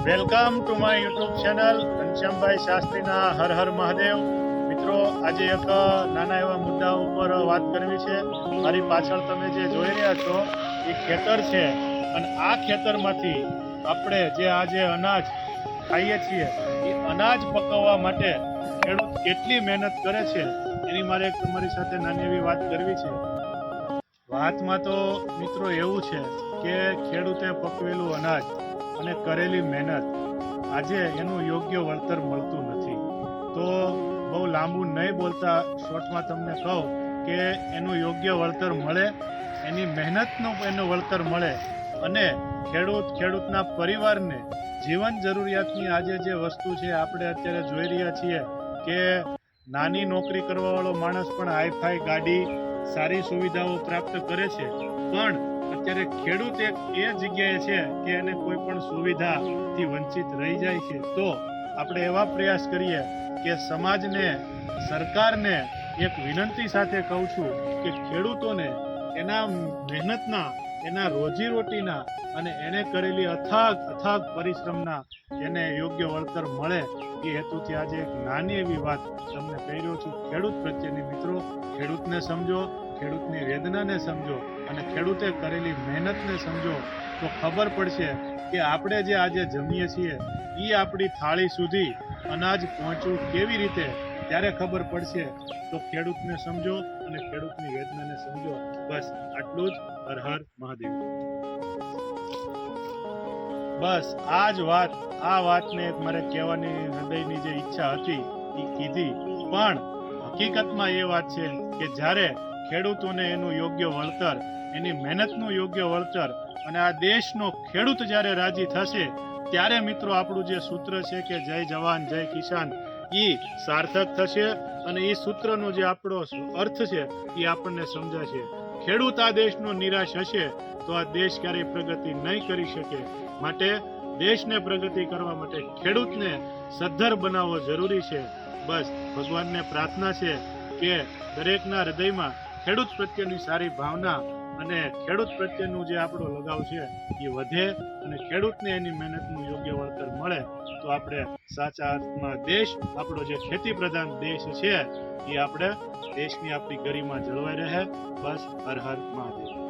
Welcome to my YouTube channel Ghanshyambhai શાસ્ત્રીના હર હર મહાદેવ. મિત્રો, આજે એક નાના એવા મુદ્દા ઉપર વાત કરવી છે. મારી પાછળ તમે જે જોઈ રહ્યા છો એ ખેતર છે, અને આ ખેતરમાંથી આપણે જે આજે અનાજ ખાઈએ છીએ એ અનાજ પકવવા માટે ખેડૂત કેટલી મહેનત કરે છે એની મારે તમારી સાથે નાની એવી વાત કરવી છે. વાતમાં તો મિત્રો એવું છે કે ખેડૂતે પકવેલું અનાજ અને કરેલી મહેનત આજે એનું યોગ્ય વળતર મળતું નથી. તો બહુ લાંબુ નહીં બોલતા શોર્ટમાં તમને કહું કે એનું યોગ્ય વળતર મળે, એની મહેનતનું એનું વળતર મળે, અને ખેડૂતના પરિવારને જીવન જરૂરિયાતની આજે જે વસ્તુ છે આપણે અત્યારે જોઈ રહ્યા છીએ કે નાની નોકરી કરવાવાળો માણસ પણ હાઈફાઈ ગાડી, સારી સુવિધાઓ પ્રાપ્ત કરે છે, પણ અત્યારે ખેડૂત એક એ જગ્યાએ છે કે એને કોઈ પણ સુવિધાથી વંચિત રહી જાય છે. તો આપણે એવા પ્રયાસ કરીએ કે સમાજને, સરકારને એક વિનંતી સાથે કહું છું કે ખેડૂતોને એના મહેનતના, એના રોજીરોટીના અને એને કરેલી અથાગ પરિશ્રમના એને યોગ્ય વળતર મળે એ હેતુથી આજે એક નાની એવી વાત તમને કહી રહ્યો છું. ખેડૂત પ્રત્યેની મિત્રો, ખેડૂતને સમજો, ખેડૂતની વેદનાને સમજો અને ખેડૂતે કરેલી મહેનતને સમજો તો ખબર પડશે કે આપણે જે આજે જમીએ છીએ એ આપણી થાળી સુધી અનાજ પહોંચવું કેવી રીતે, ત્યારે ખબર પડશે. તો ખેડૂતને સમજો અને ખેડૂતની વેદનાને સમજો. બસ આટલું જ. હર હર મહાદેવ. બસ આ વાતને મારે કહેવાની હૃદયની જે ઈચ્છા હતી એ કીધી. પણ હકીકતમાં એ વાત છે કે જ્યારે ખેડૂતોને એનું યોગ્ય વળતર, એની મહેનતનું યોગ્ય વળતર, અને આ દેશનો ખેડૂત જ્યારે રાજી થશે ત્યારે મિત્રો આપણું જે સૂત્ર છે કે જય જવાન જય કિસાન એ સાર્થક થશે, અને એ સૂત્રનો જે આપણો અર્થ છે એ આપણને સમજાશે. ખેડૂત આ દેશનો નિરાશ હશે તો આ દેશ ક્યારેય પ્રગતિ નહીં કરી શકે. માટે દેશને પ્રગતિ કરવા માટે ખેડૂતને સદ્ધર બનાવવો જરૂરી છે. બસ ભગવાનને પ્રાર્થના છે કે દરેકના હૃદયમાં ખેડૂત પ્રત્યેની સારી ભાવના અને ખેડૂત પ્રત્યેનું જે આપણો લગાવ છે એ વધે, અને ખેડૂતને એની મહેનતનું યોગ્ય વળતર મળે તો આપણે સાચા અર્થમાં દેશ, આપણો જે ખેતી પ્રધાન દેશ છે એ આપણે દેશની આપણી ગરિમા જળવાઈ રહે. બસ હર હર મહાદેવ.